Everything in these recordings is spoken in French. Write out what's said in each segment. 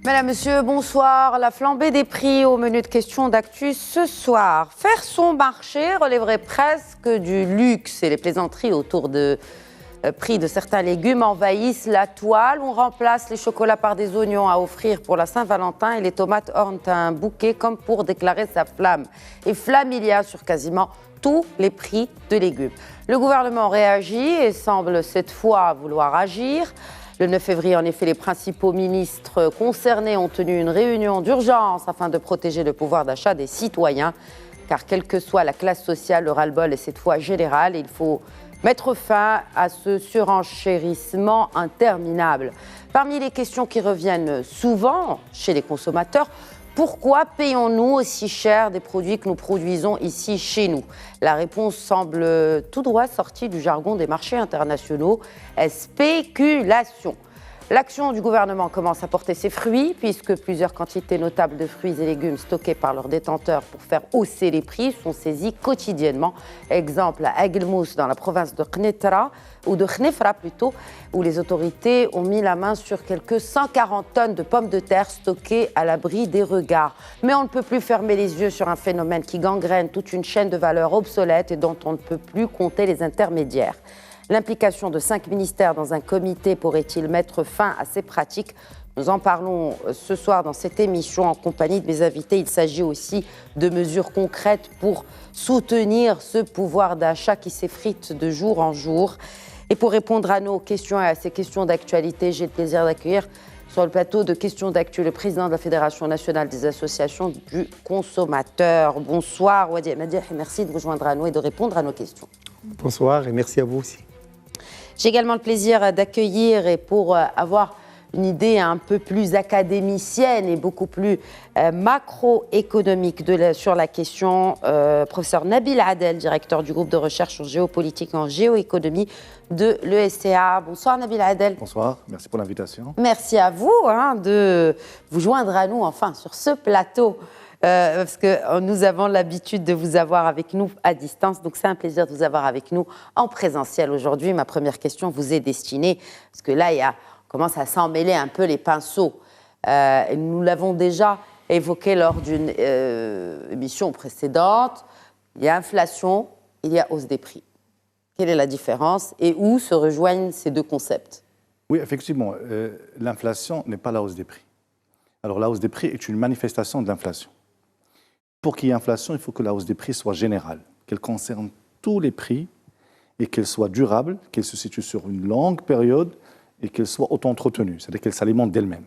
Mesdames, Messieurs, bonsoir. La flambée des prix au menu de questions d'actu ce soir. Faire son marché relèverait presque du luxe et les plaisanteries autour de prix de certains légumes envahissent la toile. On remplace les chocolats par des oignons à offrir pour la Saint-Valentin et les tomates ornent un bouquet comme pour déclarer sa flamme. Et flamme il y a sur quasiment tous les prix de légumes. Le gouvernement réagit et semble cette fois vouloir agir. Le 9 février, en effet, les principaux ministres concernés ont tenu une réunion d'urgence afin de protéger le pouvoir d'achat des citoyens. Car quelle que soit la classe sociale, le ras-le-bol est cette fois général et il faut mettre fin à ce surenchérissement interminable. Parmi les questions qui reviennent souvent chez les consommateurs, pourquoi payons-nous aussi cher des produits que nous produisons ici chez nous? La réponse semble tout droit sortie du jargon des marchés internationaux, spéculation. L'action du gouvernement commence à porter ses fruits puisque plusieurs quantités notables de fruits et légumes stockés par leurs détenteurs pour faire hausser les prix sont saisis quotidiennement. Exemple à Aguelmousse dans la province de Khnefra, où les autorités ont mis la main sur quelques 140 tonnes de pommes de terre stockées à l'abri des regards. Mais on ne peut plus fermer les yeux sur un phénomène qui gangrène toute une chaîne de valeur obsolète et dont on ne peut plus compter les intermédiaires. L'implication de 5 ministères dans un comité pourrait-il mettre fin à ces pratiques? Nous en parlons ce soir dans cette émission en compagnie de mes invités. Il s'agit aussi de mesures concrètes pour soutenir ce pouvoir d'achat qui s'effrite de jour en jour. Et pour répondre à nos questions et à ces questions d'actualité, j'ai le plaisir d'accueillir sur le plateau de questions d'actu le président de la Fédération nationale des associations du consommateur. Bonsoir Wadi Madih et merci de vous joindre à nous et de répondre à nos questions. Bonsoir et merci à vous aussi. J'ai également le plaisir d'accueillir et pour avoir une idée un peu plus académicienne et beaucoup plus macroéconomique sur la question, professeur Nabil Adel, directeur du groupe de recherche en géopolitique et en géoéconomie de l'ESCA. Bonsoir Nabil Adel. Bonsoir, merci pour l'invitation. Merci à vous de vous joindre à nous enfin sur ce plateau. Parce que nous avons l'habitude de vous avoir avec nous à distance, donc c'est un plaisir de vous avoir avec nous en présentiel aujourd'hui. Ma première question vous est destinée, parce que là, on commence à s'en mêler un peu les pinceaux. Nous l'avons déjà évoqué lors d'une émission précédente. Il y a inflation, il y a hausse des prix. Quelle est la différence et où se rejoignent ces deux concepts? Oui, effectivement, l'inflation n'est pas la hausse des prix. Alors la hausse des prix est une manifestation de l'inflation. Pour qu'il y ait inflation, il faut que la hausse des prix soit générale, qu'elle concerne tous les prix et qu'elle soit durable, qu'elle se situe sur une longue période et qu'elle soit auto-entretenue, c'est-à-dire qu'elle s'alimente d'elle-même.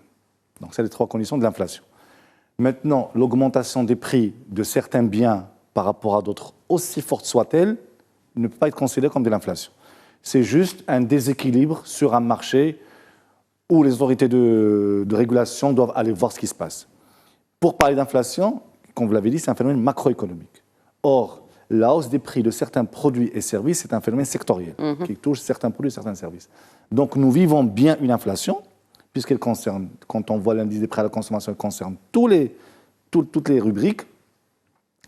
Donc, c'est les trois conditions de l'inflation. Maintenant, l'augmentation des prix de certains biens par rapport à d'autres, aussi forte soit-elle, ne peut pas être considérée comme de l'inflation. C'est juste un déséquilibre sur un marché où les autorités de régulation doivent aller voir ce qui se passe. Pour parler d'inflation, comme vous l'avez dit, c'est un phénomène macroéconomique. Or, la hausse des prix de certains produits et services, c'est un phénomène sectoriel qui touche certains produits et certains services. Donc, nous vivons bien une inflation, puisqu'elle concerne, quand on voit l'indice des prix à la consommation, elle concerne toutes les rubriques.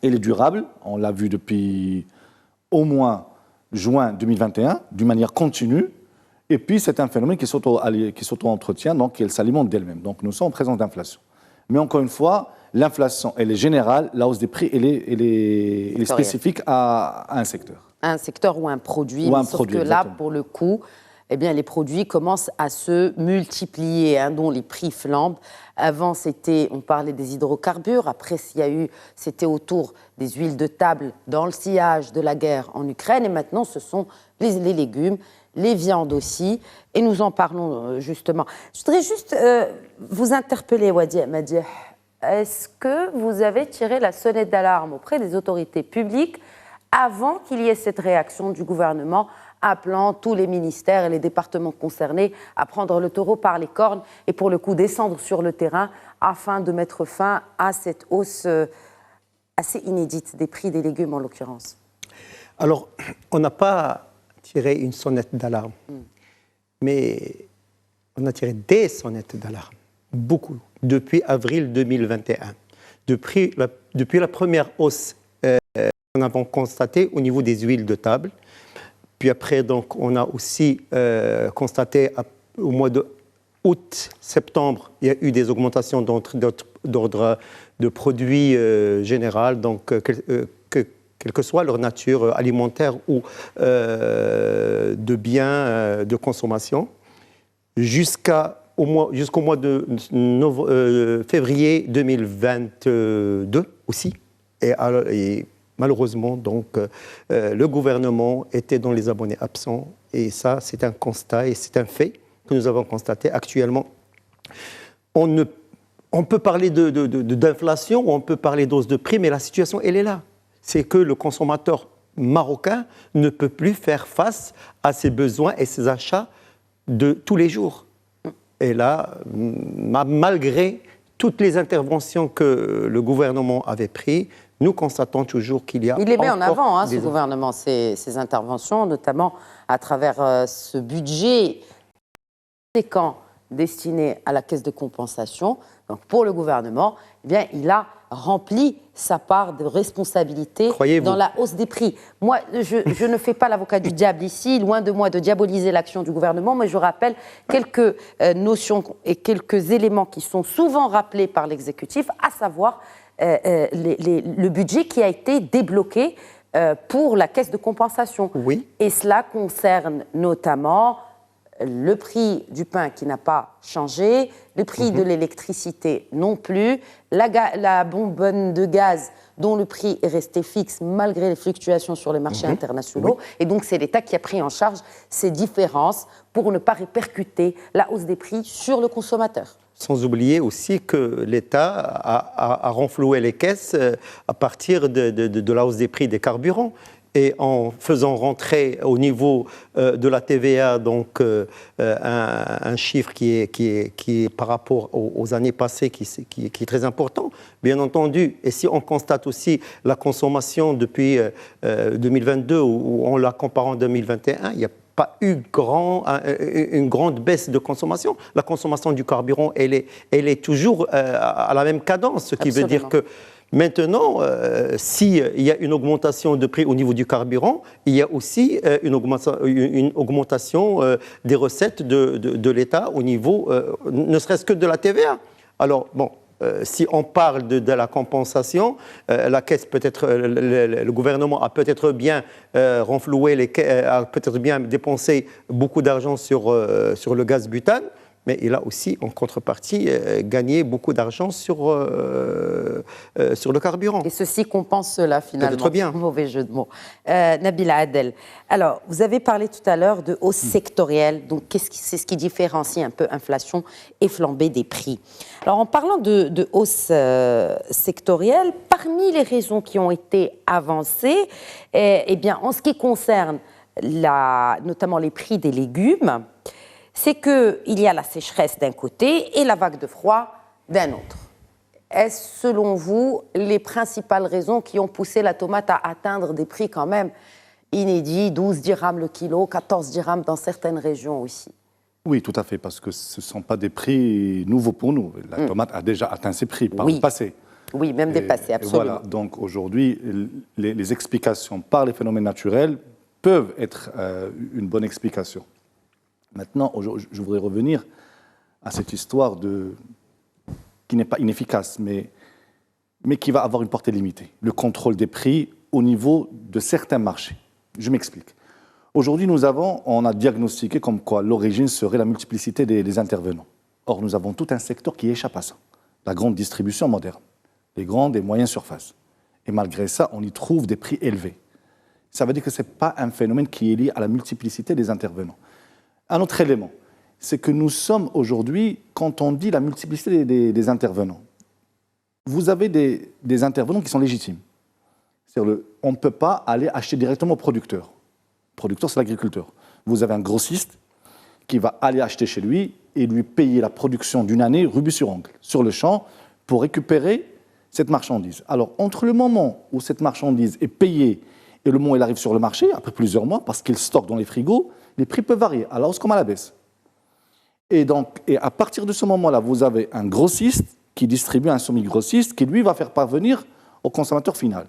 Elle est durable, on l'a vu depuis au moins juin 2021, d'une manière continue. Et puis, c'est un phénomène qui s'auto-entretient, donc elle s'alimente d'elle-même. Donc, nous sommes en présence d'inflation. Mais encore une fois, l'inflation, elle est générale, la hausse des prix, elle est spécifique à un secteur. Un secteur ou un produit, sauf que là, pour le coup, eh bien, les produits commencent à se multiplier, dont les prix flambent. Avant, on parlait des hydrocarbures, après, c'était autour des huiles de table dans le sillage de la guerre en Ukraine, et maintenant, ce sont les légumes, les viandes aussi, et nous en parlons justement. Je voudrais juste vous interpeller, Wadi Madih. Est-ce que vous avez tiré la sonnette d'alarme auprès des autorités publiques avant qu'il y ait cette réaction du gouvernement appelant tous les ministères et les départements concernés à prendre le taureau par les cornes et pour le coup descendre sur le terrain afin de mettre fin à cette hausse assez inédite des prix des légumes en l'occurrence? Alors, on n'a pas tiré une sonnette d'alarme, mais on a tiré des sonnettes d'alarme, beaucoup, depuis avril 2021. Depuis la première hausse qu'on a constatée au niveau des huiles de table, puis après, donc, on a aussi constaté au mois de août, septembre, il y a eu des augmentations d'ordre de produits généraux, donc quelle que soit leur nature alimentaire ou de biens de consommation, jusqu'au mois de février 2022 aussi. Et malheureusement, donc, le gouvernement était dans les abonnés absents. Et ça, c'est un constat et c'est un fait que nous avons constaté actuellement. On peut parler d'inflation ou on peut parler d'hausse de prix, mais la situation, elle est là. C'est que le consommateur marocain ne peut plus faire face à ses besoins et ses achats de tous les jours. Et là, malgré toutes les interventions que le gouvernement avait prises, nous constatons toujours qu'il y a... Il les met en avant, ce gouvernement, ces interventions, notamment à travers ce budget conséquent destiné à la caisse de compensation. Donc pour le gouvernement, eh bien, il a rempli sa part de responsabilité dans la hausse des prix. Moi, je ne fais pas l'avocat du diable ici, loin de moi de diaboliser l'action du gouvernement, mais je rappelle quelques notions et quelques éléments qui sont souvent rappelés par l'exécutif, à savoir le budget qui a été débloqué pour la caisse de compensation. Oui. Et cela concerne notamment le prix du pain qui n'a pas changé, le prix de l'électricité non plus, la bonbonne de gaz dont le prix est resté fixe malgré les fluctuations sur les marchés internationaux. Oui. Et donc c'est l'État qui a pris en charge ces différences pour ne pas répercuter la hausse des prix sur le consommateur. Sans oublier aussi que l'État a renfloué les caisses à partir de la hausse des prix des carburants. Et en faisant rentrer au niveau de la TVA donc, un chiffre qui est par rapport aux années passées qui est très important, bien entendu. Et si on constate aussi la consommation depuis 2022 ou en la comparant à 2021, il n'y a pas eu une grande baisse de consommation. La consommation du carburant, elle est toujours à la même cadence, ce qui veut dire que maintenant, s'il y a une augmentation de prix au niveau du carburant, il y a aussi une augmentation des recettes de l'État au niveau, ne serait-ce que de la TVA. Alors, bon, si on parle de la compensation, la caisse le gouvernement a peut-être bien renfloué, a peut-être bien dépensé beaucoup d'argent sur le gaz butane, mais il a aussi, en contrepartie, gagné beaucoup d'argent sur le carburant. Et ceci compense cela, finalement. Peut-être bien. Mauvais jeu de mots. Nabila Adel, alors, vous avez parlé tout à l'heure de hausse sectorielle. Donc, c'est ce qui différencie un peu inflation et flambée des prix. Alors, en parlant de hausse sectorielle, parmi les raisons qui ont été avancées, eh bien, en ce qui concerne notamment les prix des légumes, c'est qu'il y a la sécheresse d'un côté et la vague de froid d'un autre. Est-ce, selon vous, les principales raisons qui ont poussé la tomate à atteindre des prix quand même inédits, 12 dirhams le kilo, 14 dirhams dans certaines régions aussi? Oui, tout à fait, parce que ce ne sont pas des prix nouveaux pour nous. La tomate a déjà atteint ses prix par le passé. Oui, même dépassé, absolument. Voilà, donc aujourd'hui, les explications par les phénomènes naturels peuvent être une bonne explication. Maintenant, je voudrais revenir à cette histoire qui n'est pas inefficace, mais qui va avoir une portée limitée. Le contrôle des prix au niveau de certains marchés. Je m'explique. Aujourd'hui, on a diagnostiqué comme quoi l'origine serait la multiplicité des intervenants. Or, nous avons tout un secteur qui échappe à ça. La grande distribution moderne, les grandes et moyennes surfaces. Et malgré ça, on y trouve des prix élevés. Ça veut dire que ce n'est pas un phénomène qui est lié à la multiplicité des intervenants. Un autre élément, c'est que nous sommes aujourd'hui, quand on dit la multiplicité des intervenants, vous avez des intervenants qui sont légitimes. C'est-à-dire on ne peut pas aller acheter directement au producteur. Le producteur, c'est l'agriculteur. Vous avez un grossiste qui va aller acheter chez lui et lui payer la production d'une année rubis sur ongle, sur le champ, pour récupérer cette marchandise. Alors, entre le moment où cette marchandise est payée et le moment où elle arrive sur le marché, après plusieurs mois, parce qu'il stocke dans les frigos, les prix peuvent varier, à la hausse comme à la baisse. Et à partir de ce moment-là, vous avez un grossiste qui distribue un semi-grossiste qui, lui, va faire parvenir au consommateur final.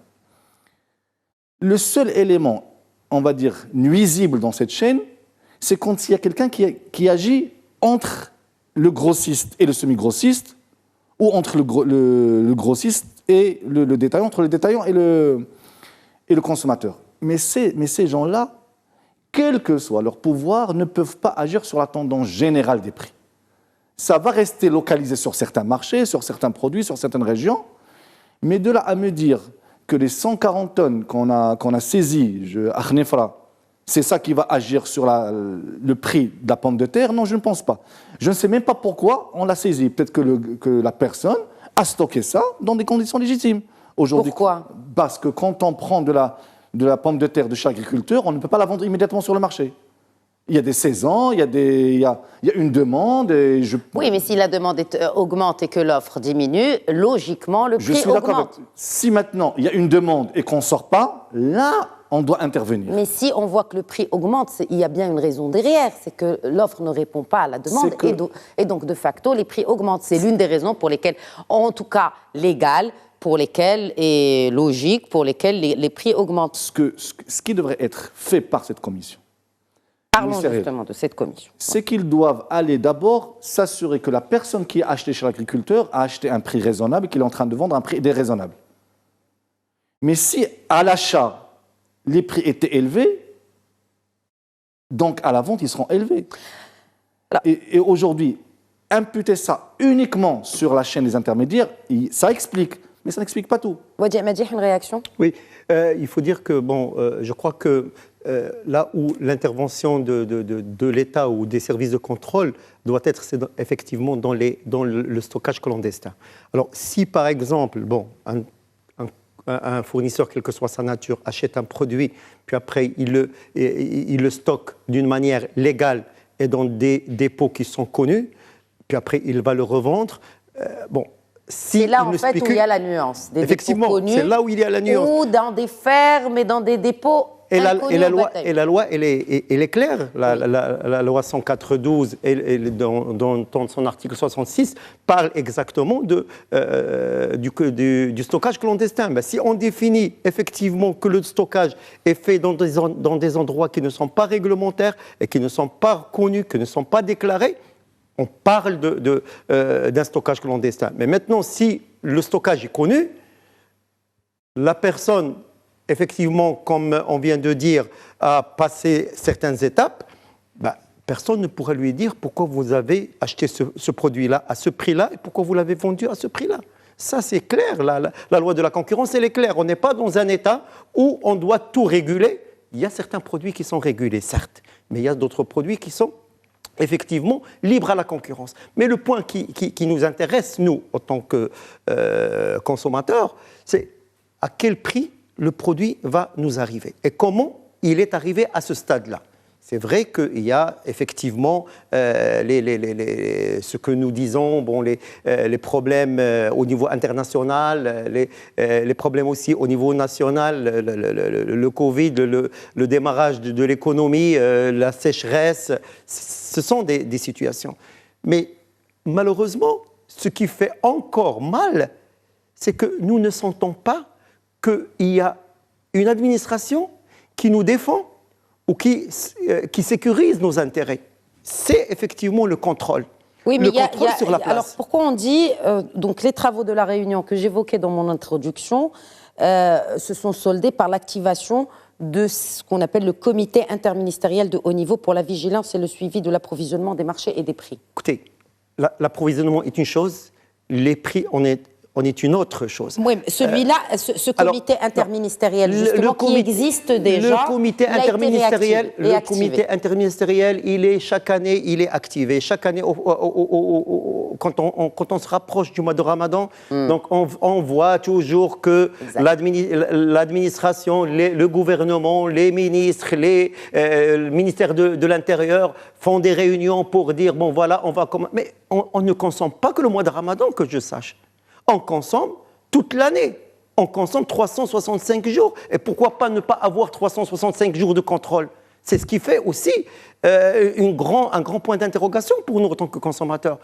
Le seul élément, on va dire, nuisible dans cette chaîne, c'est quand il y a quelqu'un qui agit entre le grossiste et le semi-grossiste, ou entre le grossiste et le détaillant, entre le détaillant et le consommateur. Mais ces gens-là, quel que soit leur pouvoir, ne peuvent pas agir sur la tendance générale des prix. Ça va rester localisé sur certains marchés, sur certains produits, sur certaines régions, mais de là à me dire que les 140 tonnes qu'on a saisies à Khnefra, c'est ça qui va agir sur le prix de la pomme de terre, non, je ne pense pas. Je ne sais même pas pourquoi on l'a saisi. Peut-être que la personne a stocké ça dans des conditions légitimes. Pourquoi ? Parce que quand on prend de la pomme de terre de chaque agriculteur, on ne peut pas la vendre immédiatement sur le marché. Il y a des saisons, il y a une demande. Oui, mais si la demande augmente et que l'offre diminue, logiquement, le prix augmente. Si maintenant, il y a une demande et qu'on ne sort pas, là, on doit intervenir. Mais si on voit que le prix augmente, il y a bien une raison derrière, c'est que l'offre ne répond pas à la demande et donc, de facto, les prix augmentent. C'est l'une des raisons pour lesquelles, en tout cas légales, pour lesquelles et logiques, pour lesquelles les prix augmentent. Ce qui devrait être fait par cette commission, parlons justement de cette commission. C'est qu'ils doivent aller d'abord s'assurer que la personne qui a acheté chez l'agriculteur a acheté un prix raisonnable et qu'il est en train de vendre un prix déraisonnable. Mais si à l'achat, les prix étaient élevés, donc à la vente, ils seront élevés. Et aujourd'hui, imputer ça uniquement sur la chaîne des intermédiaires, ça explique, mais ça n'explique pas tout. Wadi Madjih, une réaction ? Oui, il faut dire que, je crois que là où l'intervention de l'État ou des services de contrôle doit être, c'est effectivement dans le stockage clandestin. Alors, si par exemple, un fournisseur, quelle que soit sa nature, achète un produit, puis après il le stocke d'une manière légale et dans des dépôts qui sont connus, puis après il va le revendre, c'est là en fait où il y a la nuance. Des effectivement, dépôts connus, c'est là où il y a la nuance. Ou dans des fermes et dans des dépôts inconnus. Et la loi, elle est claire. La loi 104/12, dans son article 66, parle exactement du stockage clandestin. Ben, si on définit effectivement que le stockage est fait dans des endroits qui ne sont pas réglementaires et qui ne sont pas connus, qui ne sont pas déclarés, on parle d'un stockage clandestin. Mais maintenant, si le stockage est connu, la personne, effectivement, comme on vient de dire, a passé certaines étapes, personne ne pourra lui dire pourquoi vous avez acheté ce produit-là à ce prix-là et pourquoi vous l'avez vendu à ce prix-là. Ça, c'est clair. La loi de la concurrence, elle est claire. On n'est pas dans un État où on doit tout réguler. Il y a certains produits qui sont régulés, certes, mais il y a d'autres produits qui sont effectivement libres à la concurrence. Mais le point qui nous intéresse, nous, en tant que consommateurs, c'est à quel prix le produit va nous arriver et comment il est arrivé à ce stade-là. C'est vrai qu'il y a effectivement ce que nous disons, les problèmes au niveau international, les problèmes aussi au niveau national, le Covid, le démarrage de l'économie, la sécheresse, ce sont des situations. Mais malheureusement, ce qui fait encore mal, c'est que nous ne sentons pas qu'il y a une administration qui nous défend ou qui sécurise nos intérêts. C'est effectivement le contrôle. Oui, mais le contrôle sur la place. Alors pourquoi on dit, donc les travaux de la Réunion que j'évoquais dans mon introduction, se sont soldés par l'activation de ce qu'on appelle le comité interministériel de haut niveau pour la vigilance et le suivi de l'approvisionnement des marchés et des prix. Écoutez, l'approvisionnement est une chose, les prix en est une autre chose. Oui, mais celui-là, ce comité interministériel, justement, qui existe déjà, le comité interministériel, chaque année, il est activé. Chaque année, quand on se rapproche du mois de Ramadan, donc on voit toujours que l'administration, le gouvernement, les ministres, le ministère de l'Intérieur font des réunions pour dire, bon voilà, on va... Mais on ne consomme pas que le mois de Ramadan, que je sache. On consomme toute l'année. On consomme 365 jours. Et pourquoi pas ne pas avoir 365 jours de contrôle ? C'est ce qui fait aussi un grand point d'interrogation pour nous en tant que consommateurs.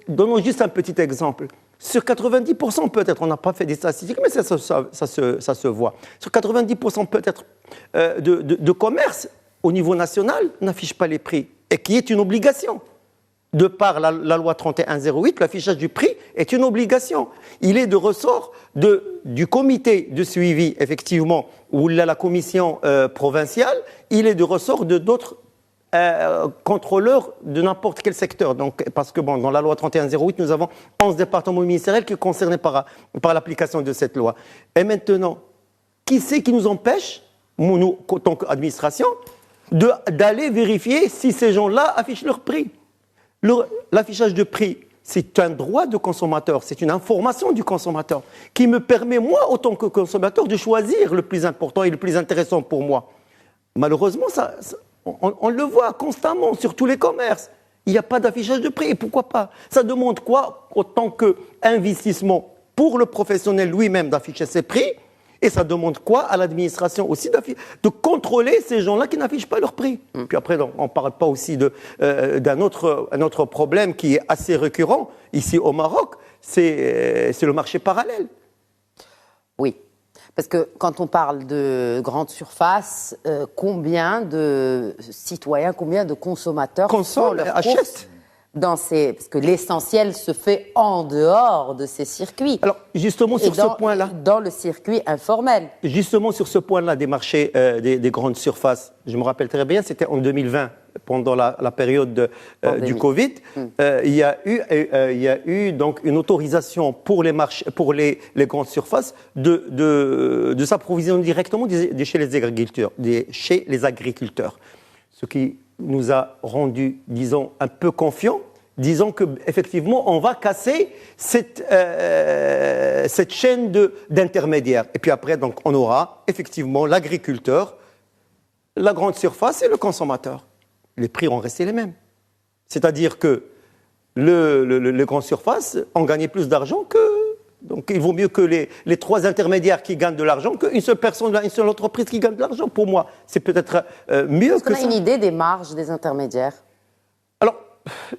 Donnons juste un petit exemple. Sur 90%, peut-être, on n'a pas fait des statistiques, mais ça se voit. Sur 90% peut-être de commerce, au niveau national, n'affiche pas les prix. et qui est une obligation. De par la loi 3108, l'affichage du prix est une obligation. Il est de ressort du comité de suivi, effectivement, ou la commission provinciale, il est de ressort de d'autres contrôleurs de n'importe quel secteur. Donc, parce que dans la loi 3108, nous avons 11 départements ministériels qui sont concernés par l'application de cette loi. Et maintenant, qui c'est qui nous empêche, nous, en tant qu'administration, d'aller vérifier si ces gens-là affichent leur prix? L'affichage de prix, c'est un droit de consommateur, c'est une information du consommateur qui me permet, moi, en tant que consommateur, de choisir le plus important et le plus intéressant pour moi. Malheureusement, on le voit constamment sur tous les commerces. Il n'y a pas d'affichage de prix. Et pourquoi pas? Ça demande quoi, en tant qu'investissement pour le professionnel lui-même, d'afficher ses prix? Et ça demande quoi à l'administration aussi de contrôler ces gens-là qui n'affichent pas leur prix. Puis après, on ne parle pas aussi d'un autre problème qui est assez récurrent ici au Maroc, c'est le marché parallèle. Oui, parce que quand on parle de grande surface, combien de citoyens, combien de consommateurs font leurs courses parce que l'essentiel se fait en dehors de ces circuits. Alors, justement, sur ce point-là. Dans le circuit informel. Justement, sur ce point-là des marchés des grandes surfaces, je me rappelle très bien, c'était en 2020, pendant la période du Covid. Il y a eu donc une autorisation pour les grandes surfaces de s'approvisionner directement chez les agriculteurs. Ce qui nous a rendu, disons, un peu confiants, disons qu'effectivement, on va casser cette chaîne d'intermédiaires. Et puis après, donc, on aura effectivement l'agriculteur, la grande surface et le consommateur. Les prix vont rester les mêmes. C'est-à-dire que les grandes surfaces ont gagné plus d'argent que... Donc, il vaut mieux que les trois intermédiaires qui gagnent de l'argent qu'une seule personne, une seule entreprise qui gagne de l'argent. Pour moi, c'est peut-être mieux que ça. Est-ce qu'on a une idée des marges des intermédiaires? Alors,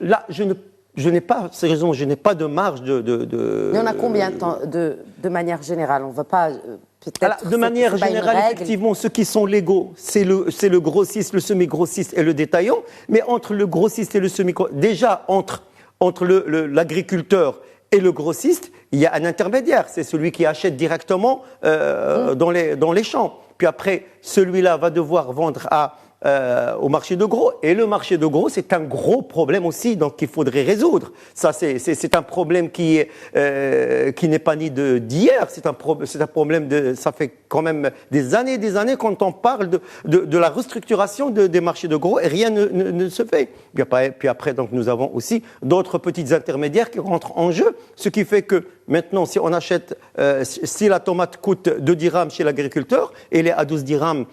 là, je n'ai pas, sérieusement, je n'ai pas de marge de... Mais on a combien de manière générale? On ne va pas... De manière générale, effectivement, ceux qui sont légaux, c'est le grossiste, le semi-grossiste et le détaillant. Mais entre le grossiste et le semi-grossiste, déjà entre l'agriculteur et le grossiste, il y a un intermédiaire. C'est celui qui achète directement dans les champs. Puis après, celui-là va devoir vendre au marché de gros. Et le marché de gros, c'est un gros problème aussi, donc qu'il faudrait résoudre. Ça, c'est un problème qui n'est pas ni d'hier. C'est un problème ça fait quand même des années quand on parle de la restructuration des marchés de gros et rien ne se fait. Puis après, donc, nous avons aussi d'autres petits intermédiaires qui rentrent en jeu, ce qui fait que maintenant, si on achète, si la tomate coûte 2 dirhams chez l'agriculteur et elle est à 12 dirhams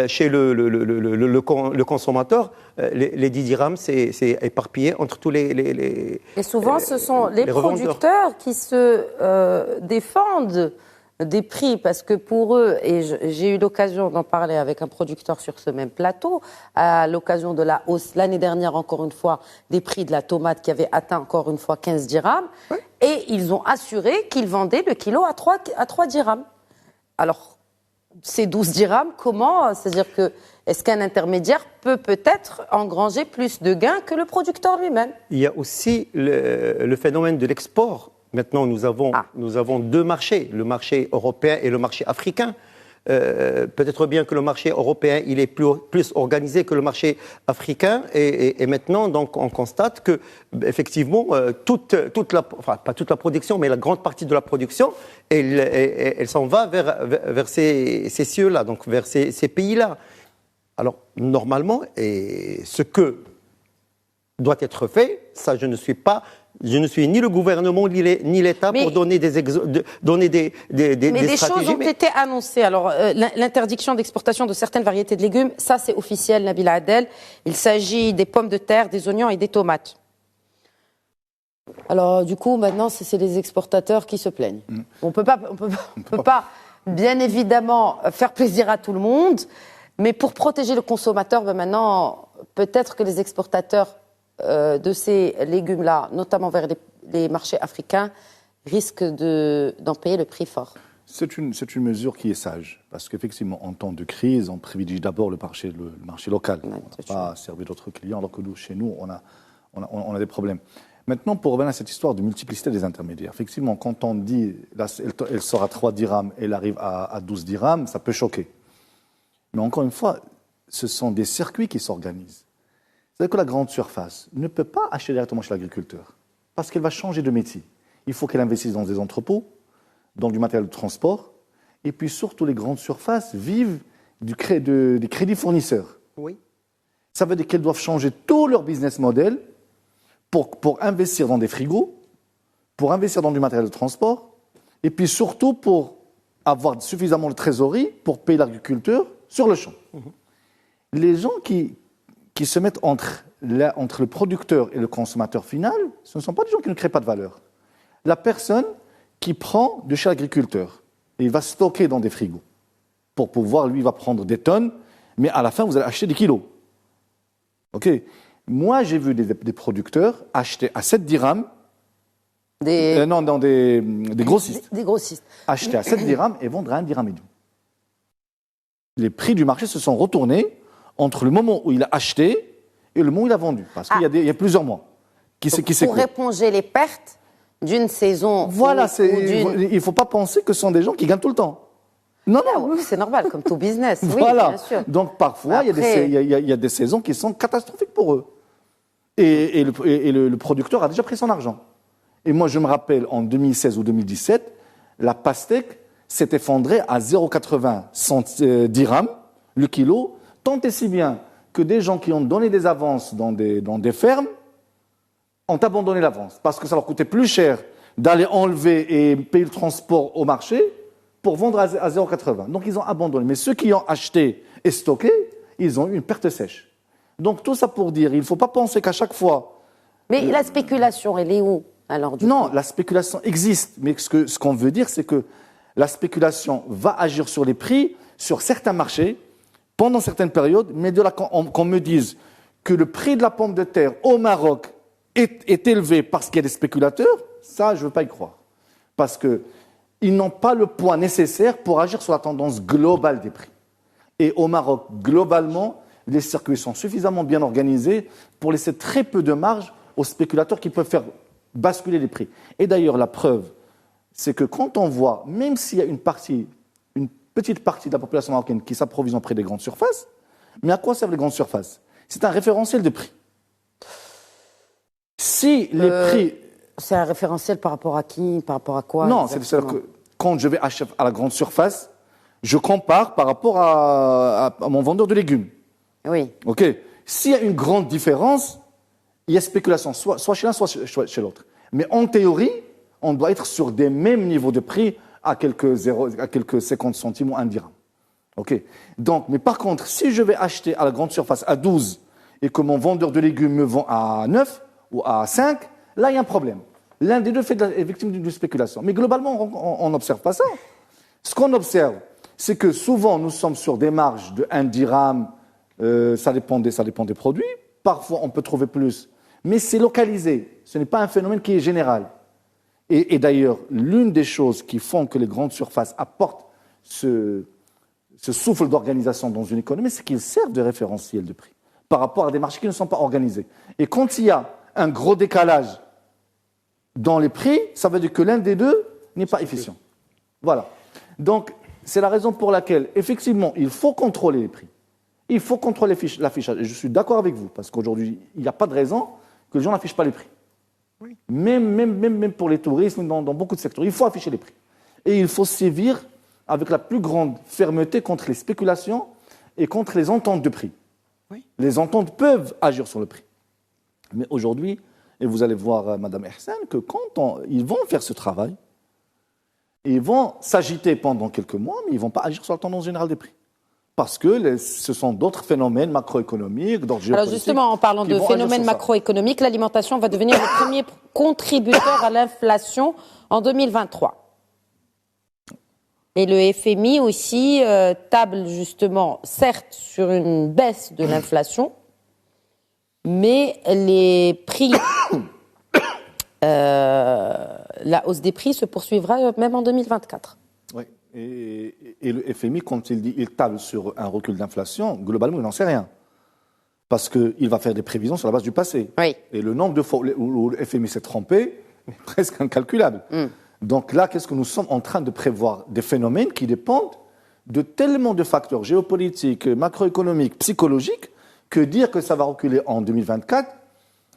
chez le consommateur, les 10 dirhams, c'est éparpillé entre tous les Et souvent, ce sont les producteurs qui se défendent des prix, parce que pour eux, et j'ai eu l'occasion d'en parler avec un producteur sur ce même plateau, à l'occasion de la hausse l'année dernière, encore une fois, des prix de la tomate qui avait atteint encore une fois 15 dirhams, et ils ont assuré qu'ils vendaient le kilo à 3 dirhams. Alors, ces 12 dirhams, comment? C'est-à-dire que, est-ce qu'un intermédiaire peut peut-être engranger plus de gains que le producteur lui-même? Il y a aussi le phénomène de l'export. Maintenant, nous avons deux marchés, le marché européen et le marché africain. Peut-être bien que le marché européen il est plus organisé que le marché africain et maintenant donc on constate que effectivement pas toute la production mais la grande partie de la production elle s'en va vers ces cieux-là, donc vers ces pays-là. Alors normalement, et ce que doit être fait, ça je ne suis ni le gouvernement ni l'État pour donner des stratégies. Mais des choses ont été annoncées. Alors, l'interdiction d'exportation de certaines variétés de légumes, ça c'est officiel, Nabil Adel. Il s'agit des pommes de terre, des oignons et des tomates. Alors, du coup, maintenant, c'est les exportateurs qui se plaignent. On peut pas, bien évidemment, faire plaisir à tout le monde, mais pour protéger le consommateur, maintenant, peut-être que les exportateurs de ces légumes-là, notamment vers les marchés africains, risquent d'en payer le prix fort. C'est une mesure qui est sage, parce qu'effectivement, en temps de crise, on privilégie d'abord le marché local. On ne va pas servir d'autres clients, alors que nous, chez nous, on a des problèmes. Maintenant, pour revenir à cette histoire de multiplicité des intermédiaires, effectivement, quand on dit, là, elle sort à 3 dirhams, elle arrive à 12 dirhams, ça peut choquer. Mais encore une fois, ce sont des circuits qui s'organisent. C'est-à-dire que la grande surface ne peut pas acheter directement chez l'agriculteur, parce qu'elle va changer de métier. Il faut qu'elle investisse dans des entrepôts, dans du matériel de transport, et puis surtout les grandes surfaces vivent des crédits fournisseurs. Oui. Ça veut dire qu'elles doivent changer tout leur business model pour investir dans des frigos, pour investir dans du matériel de transport, et puis surtout pour avoir suffisamment de trésorerie pour payer l'agriculteur sur le champ. Les gens qui se mettent entre le producteur et le consommateur final, ce ne sont pas des gens qui ne créent pas de valeur. La personne qui prend de chez l'agriculteur et il va stocker dans des frigos pour pouvoir, lui, il va prendre des tonnes, mais à la fin, vous allez acheter des kilos. OK. Moi, j'ai vu des producteurs acheter à 7 dirhams, des grossistes. Des grossistes. Acheter à 7 dirhams et vendre à 1 dirham et demi. Les prix du marché se sont retournés entre le moment où il a acheté et le moment où il a vendu. Parce qu'il y a plusieurs mois qui s'écoulent. Pour éponger les pertes d'une saison. Voilà, il ne faut pas penser que ce sont des gens qui gagnent tout le temps. Non, non. Oui, c'est normal, comme tout business. Oui, voilà. bien sûr. Donc parfois, il y a des saisons qui sont catastrophiques pour eux. Et le producteur a déjà pris son argent. Et moi, je me rappelle, en 2016 ou 2017, la pastèque s'est effondrée à 0,80 dirhams le kilo, tant et si bien que des gens qui ont donné des avances dans des fermes ont abandonné l'avance, parce que ça leur coûtait plus cher d'aller enlever et payer le transport au marché pour vendre à 0,80. Donc ils ont abandonné. Mais ceux qui ont acheté et stocké, ils ont eu une perte sèche. Donc tout ça pour dire, il ne faut pas penser qu'à chaque fois... Mais la spéculation, elle est où alors, non, la spéculation existe, mais ce qu'on veut dire, c'est que la spéculation va agir sur les prix, sur certains marchés, pendant certaines périodes, mais de là qu'on me dise que le prix de la pomme de terre au Maroc est élevé parce qu'il y a des spéculateurs, ça, je ne veux pas y croire. Parce qu'ils n'ont pas le poids nécessaire pour agir sur la tendance globale des prix. Et au Maroc, globalement, les circuits sont suffisamment bien organisés pour laisser très peu de marge aux spéculateurs qui peuvent faire basculer les prix. Et d'ailleurs, la preuve, c'est que quand on voit, même s'il y a une petite partie de la population marocaine qui s'approvisionne auprès des grandes surfaces, mais à quoi servent les grandes surfaces? C'est un référentiel de prix. Si les prix... C'est un référentiel par rapport à qui? Par rapport à quoi? Non, c'est-à-dire que quand je vais acheter à la grande surface, je compare par rapport à mon vendeur de légumes. Oui. OK. S'il y a une grande différence, il y a spéculation, soit chez l'un, soit chez l'autre. Mais en théorie, on doit être sur des mêmes niveaux de prix à quelques 50 centimes ou 1 dirham. OK. Donc, mais par contre, si je vais acheter à la grande surface à 12 et que mon vendeur de légumes me vend à 9 ou à 5, là, il y a un problème. L'un des deux est victime d'une spéculation. Mais globalement, on n'observe pas ça. Ce qu'on observe, c'est que souvent, nous sommes sur des marges de 1 dirham, ça dépend des produits. Parfois, on peut trouver plus. Mais c'est localisé. Ce n'est pas un phénomène qui est général. Et d'ailleurs, l'une des choses qui font que les grandes surfaces apportent ce souffle d'organisation dans une économie, c'est qu'ils servent de référentiel de prix par rapport à des marchés qui ne sont pas organisés. Et quand il y a un gros décalage dans les prix, ça veut dire que l'un des deux n'est pas efficient. Voilà. Donc, c'est la raison pour laquelle, effectivement, il faut contrôler les prix. Il faut contrôler l'affichage. Et je suis d'accord avec vous, parce qu'aujourd'hui, il n'y a pas de raison que les gens n'affichent pas les prix. Oui. Même pour les touristes, dans beaucoup de secteurs, il faut afficher les prix. Et il faut sévir avec la plus grande fermeté contre les spéculations et contre les ententes de prix. Oui. Les ententes peuvent agir sur le prix. Mais aujourd'hui, et vous allez voir, Madame Ihsan, que quand ils vont faire ce travail, ils vont s'agiter pendant quelques mois, mais ils ne vont pas agir sur la tendance générale des prix. Parce que ce sont d'autres phénomènes macroéconomiques, d'ordre géopolitique. Alors justement, en parlant de phénomènes macroéconomiques, l'alimentation va devenir le premier contributeur à l'inflation en 2023. Et le FMI aussi table justement, certes, sur une baisse de l'inflation, mais les prix, la hausse des prix se poursuivra même en 2024. Oui, Et le FMI, quand il dit il table sur un recul d'inflation, globalement, il n'en sait rien. Parce qu'il va faire des prévisions sur la base du passé. Oui. Et le nombre de fois où le FMI s'est trompé est presque incalculable. Donc là, qu'est-ce que nous sommes en train de prévoir? Des phénomènes qui dépendent de tellement de facteurs géopolitiques, macroéconomiques, psychologiques, que dire que ça va reculer en 2024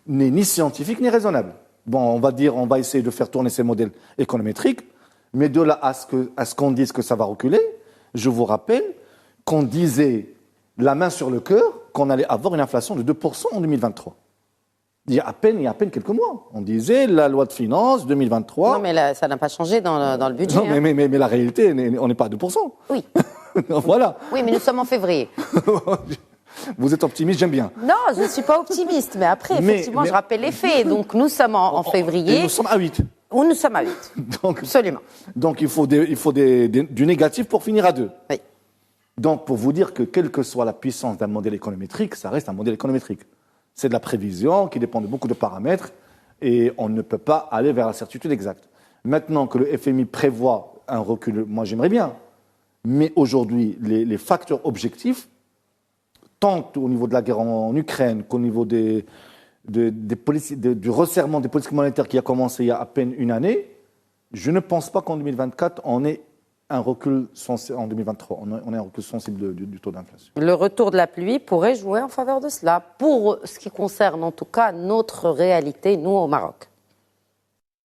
n'est ni scientifique ni raisonnable. Bon, on va essayer de faire tourner ces modèles économétriques, mais de là à ce qu'on dise que ça va reculer, je vous rappelle qu'on disait, la main sur le cœur, qu'on allait avoir une inflation de 2% en 2023. Il y a à peine quelques mois. On disait la loi de finances 2023. Non, mais là, ça n'a pas changé dans le budget. Non, mais la réalité, on n'est pas à 2%. Oui. Voilà. Oui, mais nous sommes en février. Vous êtes optimiste, j'aime bien. Non, je ne suis pas optimiste, mais après, effectivement, je rappelle les faits. Donc, nous sommes en février. Et nous sommes à 8. Ou nous sommes à 8. Absolument. Donc, il faut du négatif pour finir à 2. Oui. Donc, pour vous dire que quelle que soit la puissance d'un modèle économétrique, ça reste un modèle économétrique. C'est de la prévision qui dépend de beaucoup de paramètres et on ne peut pas aller vers la certitude exacte. Maintenant que le FMI prévoit un recul, moi j'aimerais bien, mais aujourd'hui, les facteurs objectifs, tant au niveau de la guerre en Ukraine qu'au niveau du resserrement des politiques monétaires qui a commencé il y a à peine une année, je ne pense pas qu'en 2024, on ait un recul en 2023, on a un recul sensible du taux d'inflation. Le retour de la pluie pourrait jouer en faveur de cela, pour ce qui concerne en tout cas notre réalité, nous au Maroc.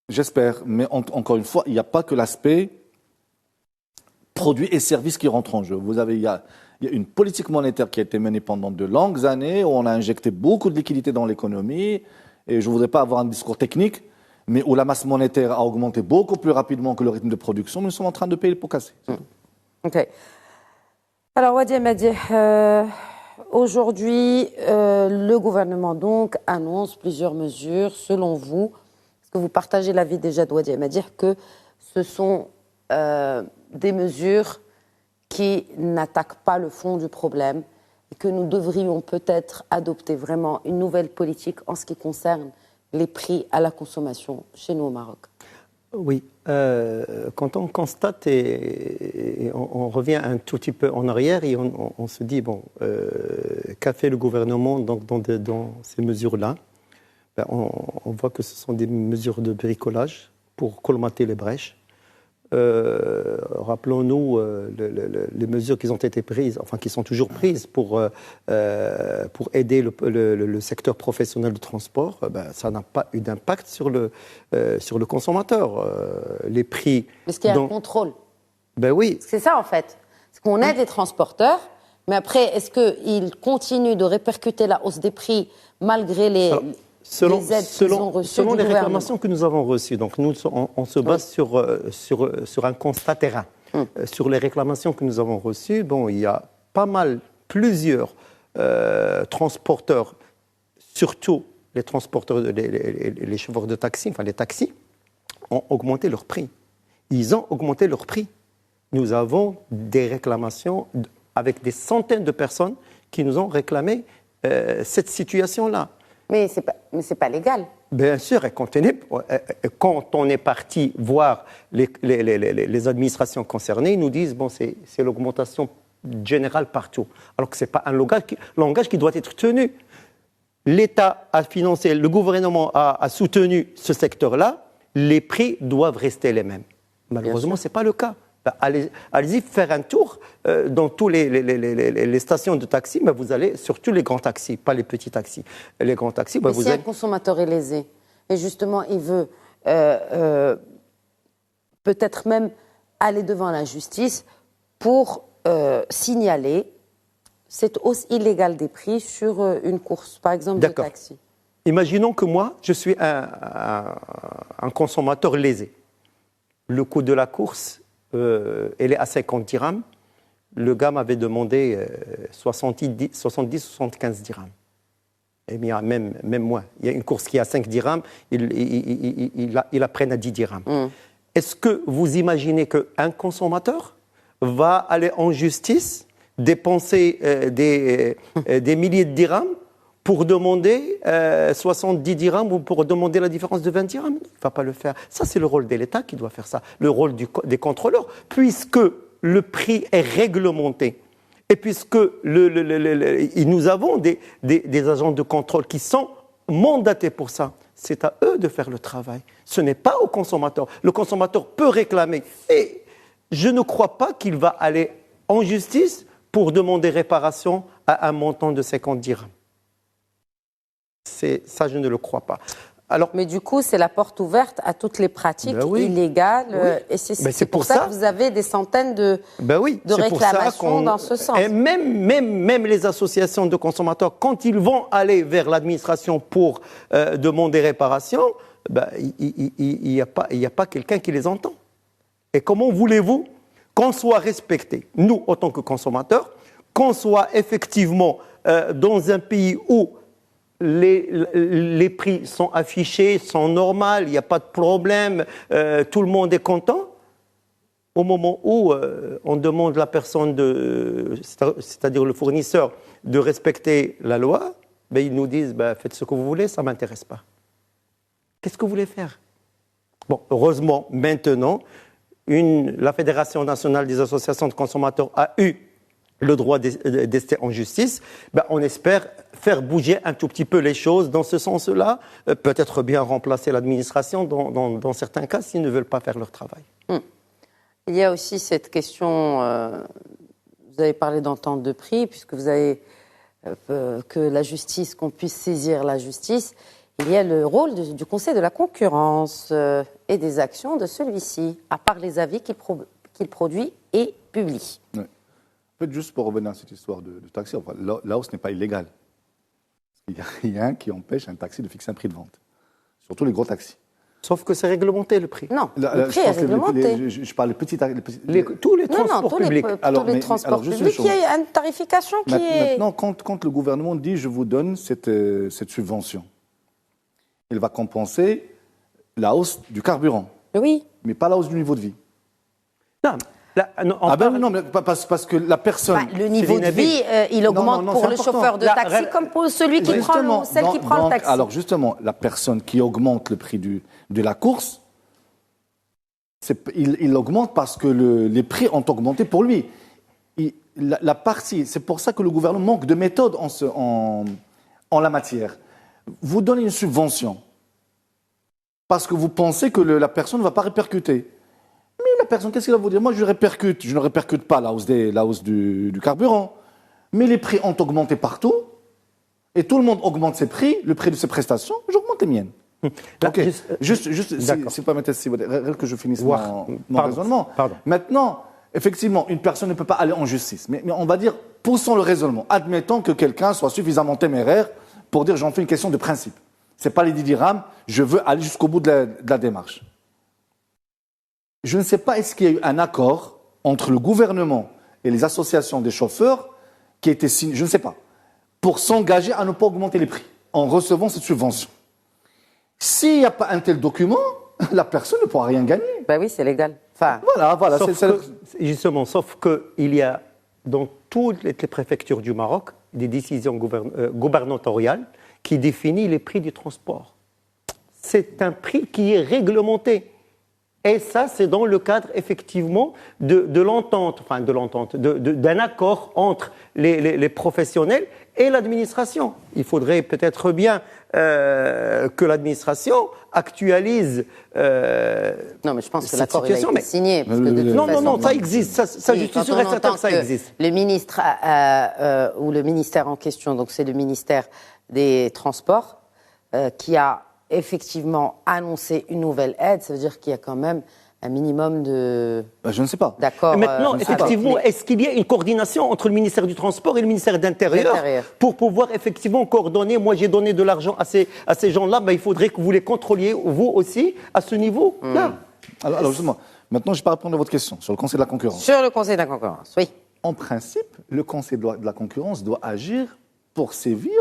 J'espère, mais encore une fois, il n'y a pas que l'aspect produits et services qui rentre en jeu. Il y a une politique monétaire qui a été menée pendant de longues années, où on a injecté beaucoup de liquidités dans l'économie, et je ne voudrais pas avoir un discours technique, mais où la masse monétaire a augmenté beaucoup plus rapidement que le rythme de production, nous sommes en train de payer le pot cassé. Ok. Alors, Wadi Madi, aujourd'hui, le gouvernement donc annonce plusieurs mesures. Selon vous, est-ce que vous partagez l'avis déjà de Wadi Madi que ce sont des mesures qui n'attaquent pas le fond du problème et que nous devrions peut-être adopter vraiment une nouvelle politique en ce qui concerne les prix à la consommation chez nous au Maroc? Oui, quand on constate et on revient un tout petit peu en arrière et on se dit, bon, qu'a fait le gouvernement dans ces mesures-là? On voit que ce sont des mesures de bricolage pour colmater les brèches. Rappelons-nous les mesures qui ont été prises, enfin qui sont toujours prises pour aider le secteur professionnel de transport. Ça n'a pas eu d'impact sur le consommateur. Les prix. Est-ce qu'il y a un contrôle? Ben oui. C'est ça en fait. C'est qu'on aide les transporteurs, mais après, est-ce qu'ils continuent de répercuter la hausse des prix malgré les aides qu'ils ont reçues selon du les gouvernement. réclamations que nous avons reçues, donc nous, on se base sur un constat terrain. Sur les réclamations que nous avons reçues, bon, il y a plusieurs transporteurs, surtout les transporteurs, les chauffeurs de taxi, enfin les taxis, ont augmenté leur prix. Ils ont augmenté leur prix. Nous avons des réclamations avec des centaines de personnes qui nous ont réclamé cette situation-là. Mais c'est pas légal. Bien sûr, et quand on est parti voir les administrations concernées, ils nous disent bon, c'est l'augmentation générale partout. Alors que ce n'est pas un langage qui doit être tenu. L'État a financé, le gouvernement a soutenu ce secteur-là, les prix doivent rester les mêmes. Malheureusement, ce n'est pas le cas. Allez-y faire un tour dans toutes les stations de taxi, mais vous allez surtout les grands taxis, pas les petits taxis. Les grands taxis, mais si un consommateur est lésé, et justement il veut peut-être même aller devant la justice pour signaler cette hausse illégale des prix sur une course, par exemple de taxi. Imaginons que moi, je suis un consommateur lésé. Le coût de la course, elle est à 50 dirhams. Le gars m'avait demandé 70-75 dirhams. Et bien, même moins. Il y a une course qui est à 5 dirhams, il la prenne à 10 dirhams. Est-ce que vous imaginez qu'un consommateur va aller en justice, dépenser des milliers de dirhams pour demander 70 dirhams ou pour demander la différence de 20 dirhams? Il ne va pas le faire. Ça, c'est le rôle de l'État qui doit faire ça, le rôle des contrôleurs, puisque le prix est réglementé, et puisque nous avons des agents de contrôle qui sont mandatés pour ça, c'est à eux de faire le travail. Ce n'est pas au consommateur. Le consommateur peut réclamer. Et je ne crois pas qu'il va aller en justice pour demander réparation à un montant de 50 dirhams. Ça, je ne le crois pas. Alors, mais du coup, c'est la porte ouverte à toutes les pratiques illégales. Oui. Et c'est pour ça que vous avez des centaines de réclamations dans ce sens. Et même les associations de consommateurs, quand ils vont aller vers l'administration pour demander réparation, il n'y a pas quelqu'un qui les entend. Et comment voulez-vous qu'on soit respecté, nous, en tant que consommateurs, qu'on soit effectivement dans un pays où les prix sont affichés, sont normaux, il n'y a pas de problème, tout le monde est content. Au moment où on demande à la personne, c'est-à-dire le fournisseur, de respecter la loi, ils nous disent faites ce que vous voulez, ça ne m'intéresse pas. Qu'est-ce que vous voulez faire? Bon, heureusement, maintenant, la Fédération nationale des associations de consommateurs a eu le droit d'ester en justice. On espère faire bouger un tout petit peu les choses dans ce sens-là, peut-être bien remplacer l'administration dans certains cas s'ils ne veulent pas faire leur travail. Il y a aussi cette question, vous avez parlé d'entente de prix, puisque vous avez que la justice, qu'on puisse saisir la justice. Il y a le rôle du Conseil de la concurrence et des actions de celui-ci, à part les avis qu'il produit et publie. Oui. En fait, juste pour revenir à cette histoire de taxi, là où ce n'est pas illégal. Il n'y a rien qui empêche un taxi de fixer un prix de vente. Surtout les gros taxis. Sauf que c'est réglementé, le prix. Non, le prix est réglementé. Je parle des petits taxis. Tous les transports publics. Tous les transports publics, il y a une tarification qui est... Maintenant, quand le gouvernement dit « je vous donne cette subvention », il va compenser la hausse du carburant. Oui. Mais pas la hausse du niveau de vie. Non. Non, mais parce que la personne... le niveau de vie, il augmente pour le chauffeur de taxi comme pour celui qui prend, celle qui prend le taxi. Alors justement, la personne qui augmente le prix de la course, il augmente parce que les prix ont augmenté pour lui. La partie, c'est pour ça que le gouvernement manque de méthode en la matière. Vous donnez une subvention parce que vous pensez que la personne ne va pas répercuter. Mais la personne, qu'est-ce qu'elle va vous dire? Moi, je ne répercute pas la hausse du carburant. Mais les prix ont augmenté partout. Et tout le monde augmente ses prix, le prix de ses prestations. J'augmente les miennes. Ok. Juste si vous permettez, que je finisse mon raisonnement. Pardon. Maintenant, effectivement, une personne ne peut pas aller en justice. Mais on va dire, poussons le raisonnement. Admettons que quelqu'un soit suffisamment téméraire pour dire j'en fais une question de principe. Ce n'est pas les 10 dirhams, je veux aller jusqu'au bout de la démarche. Je ne sais pas, est-ce qu'il y a eu un accord entre le gouvernement et les associations des chauffeurs qui a été signé, je ne sais pas, pour s'engager à ne pas augmenter les prix en recevant cette subvention. S'il n'y a pas un tel document, la personne ne pourra rien gagner. Ben oui, c'est légal. Enfin, voilà. Sauf qu'il y a dans toutes les préfectures du Maroc des décisions gouvernementales qui définissent les prix du transport. C'est un prix qui est réglementé. Et ça, c'est dans le cadre, effectivement, d'un accord entre les professionnels et l'administration. Il faudrait peut-être bien que l'administration actualise non, mais je pense que l'accord a été signé. Parce que non, ça existe. Ça, je suis sûr et certain que ça existe. Le ministre ou le ministère en question, donc c'est le ministère des Transports, qui a effectivement annoncé une nouvelle aide, ça veut dire qu'il y a quand même un minimum de... je ne sais pas. D'accord. Maintenant, effectivement, est-ce qu'il y a une coordination entre le ministère du Transport et le ministère de l'Intérieur pour pouvoir effectivement coordonner? Moi, j'ai donné de l'argent à ces gens-là, il faudrait que vous les contrôliez, vous aussi, à ce niveau-là. Alors justement, maintenant, je vais répondre à votre question sur le Conseil de la concurrence. Sur le Conseil de la concurrence, oui. En principe, le Conseil de la concurrence doit agir pour sévir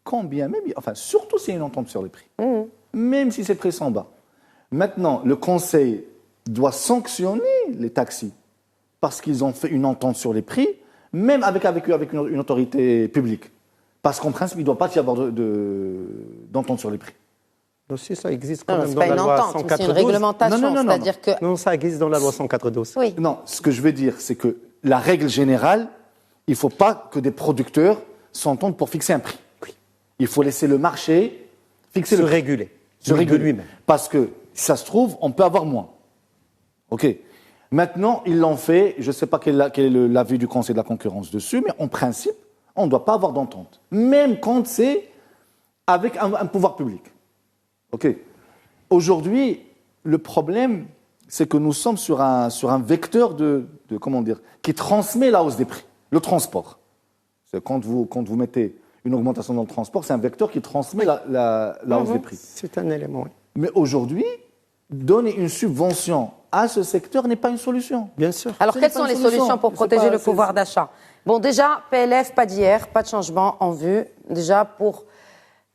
quand bien même, enfin surtout s'il y a une entente sur les prix, même si ces prix sont bas. Maintenant, le Conseil doit sanctionner les taxis parce qu'ils ont fait une entente sur les prix, même avec une autorité publique. Parce qu'en principe, il ne doit pas y avoir d'entente sur les prix. aussi, ça existe quand Non, même c'est dans pas la une loi entente, c'est une 192. réglementation. Non. C'est-à-dire que. Non, ça existe dans la loi 192. Oui. Non, ce que je veux dire, c'est que la règle générale, il ne faut pas que des producteurs s'entendent pour fixer un prix. Il faut laisser le marché fixer Se le prix. réguler. Se réguler. lui-même. Parce que, si ça se trouve, on peut avoir moins. OK. Maintenant, ils l'ont fait. Je ne sais pas quel est l'avis du Conseil de la concurrence dessus, mais en principe, on ne doit pas avoir d'entente. Même quand c'est avec un pouvoir public. OK. Aujourd'hui, le problème, c'est que nous sommes sur un vecteur comment dire, qui transmet la hausse des prix. Le transport. C'est quand vous mettez une augmentation dans le transport, c'est un vecteur qui transmet la hausse des prix. C'est un élément, oui. Mais aujourd'hui, donner une subvention à ce secteur n'est pas une solution. Bien sûr. Alors, Ce quelles n'est pas sont une les solution. solutions pour C'est protéger pas- le c'est- pouvoir d'achat? Bon, déjà, PLF, pas d'hier, pas de changement en vue. Déjà, pour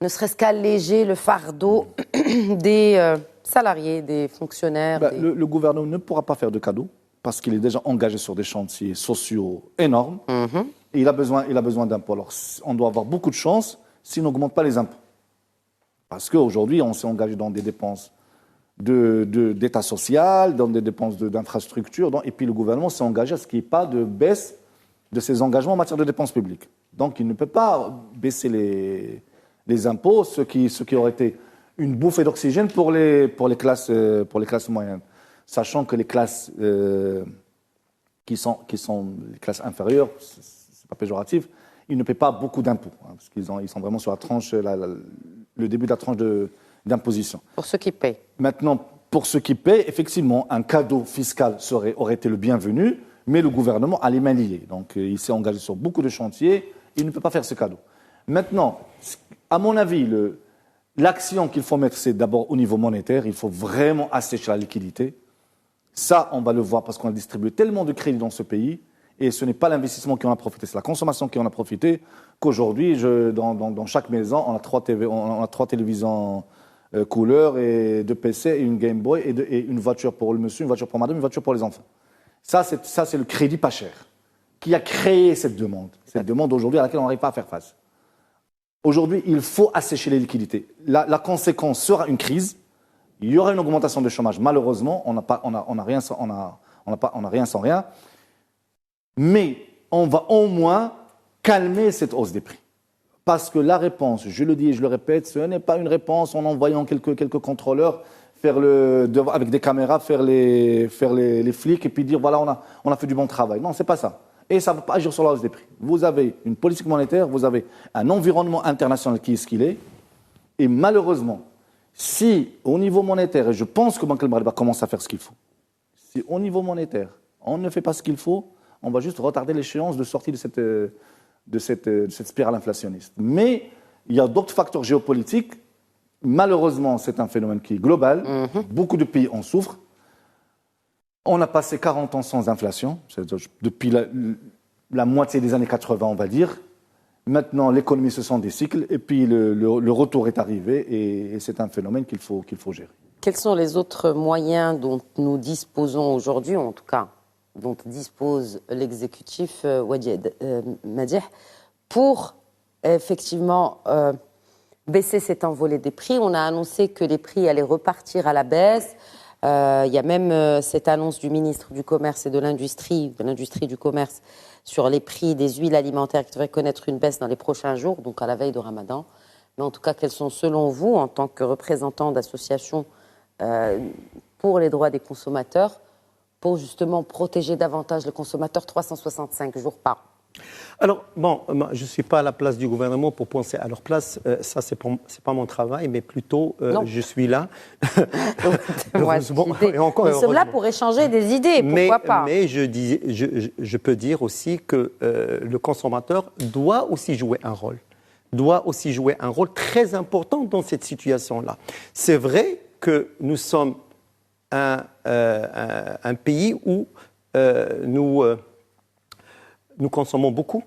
ne serait-ce qu'alléger le fardeau des salariés, des fonctionnaires. Bah, le gouvernement ne pourra pas faire de cadeaux parce qu'il est déjà engagé sur des chantiers sociaux énormes. Et il a besoin d'impôts. Alors, on doit avoir beaucoup de chance s'il n'augmente pas les impôts. Parce qu'aujourd'hui, on s'est engagé dans des dépenses d'État social, dans des dépenses d'infrastructures, et puis le gouvernement s'est engagé à ce qu'il n'y ait pas de baisse de ses engagements en matière de dépenses publiques. Donc, il ne peut pas baisser les impôts, ce qui aurait été une bouffée d'oxygène pour les classes moyennes. Sachant que les classes qui sont les classes inférieures, c'est pas péjoratif, ils ne paient pas beaucoup d'impôts, parce qu'ils sont vraiment sur la tranche, le début de la tranche d'imposition. Pour ceux qui paient. Maintenant, pour ceux qui paient, effectivement, un cadeau fiscal aurait été le bienvenu, mais le gouvernement a les mains liées. Donc, il s'est engagé sur beaucoup de chantiers, il ne peut pas faire ce cadeau. Maintenant, à mon avis, l'action qu'il faut mettre, c'est d'abord au niveau monétaire, il faut vraiment assécher la liquidité. Ça, on va le voir parce qu'on a distribué tellement de crédits dans ce pays, et ce n'est pas l'investissement qui en a profité, c'est la consommation qui en a profité, qu'aujourd'hui, dans chaque maison, on a 3 télévisions couleur et 2 PC et une Game Boy et une voiture pour le monsieur, une voiture pour madame, une voiture pour les enfants. Ça, c'est le crédit pas cher qui a créé cette demande. Cette demande aujourd'hui à laquelle on n'arrive pas à faire face. Aujourd'hui, il faut assécher les liquidités. La conséquence sera une crise. Il y aura une augmentation du chômage. Malheureusement, on n'a rien sans rien. Mais on va au moins calmer cette hausse des prix. Parce que la réponse, je le dis et je le répète, ce n'est pas une réponse en envoyant quelques contrôleurs avec des caméras faire les flics et puis dire voilà, on a fait du bon travail. Non, c'est pas ça. Et ça ne va pas agir sur la hausse des prix. Vous avez une politique monétaire, vous avez un environnement international qui est ce qu'il est. Et malheureusement, si au niveau monétaire, et je pense que Banque El Maghribi commence à faire ce qu'il faut, si au niveau monétaire, on ne fait pas ce qu'il faut, on va juste retarder l'échéance de sortie de cette spirale inflationniste. Mais il y a d'autres facteurs géopolitiques. Malheureusement, c'est un phénomène qui est global. Beaucoup de pays en souffrent. On a passé 40 ans sans inflation, depuis la moitié des années 80, on va dire. Maintenant, l'économie se sent des cycles, et puis le retour est arrivé, et c'est un phénomène qu'il faut gérer. Quels sont les autres moyens dont nous disposons aujourd'hui, en tout cas, dont dispose l'exécutif Wadi Madih, pour effectivement baisser cet envolée des prix? On a annoncé que les prix allaient repartir à la baisse. Il y a même cette annonce du ministre du Commerce et de l'Industrie du Commerce sur les prix des huiles alimentaires qui devraient connaître une baisse dans les prochains jours, donc à la veille de Ramadan. Mais en tout cas, quels sont, selon vous, en tant que représentant d'associations pour les droits des consommateurs, pour justement protéger davantage le consommateur 365 jours par an? Alors, bon, je ne suis pas à la place du gouvernement pour penser à leur place. Ça, ce n'est pas mon travail, mais plutôt, je suis là. Heureusement. Nous sommes là pour échanger des idées, pourquoi pas. Mais je peux dire aussi que le consommateur doit aussi jouer un rôle. Doit aussi jouer un rôle très important dans cette situation-là. C'est vrai que nous sommes un pays où nous consommons beaucoup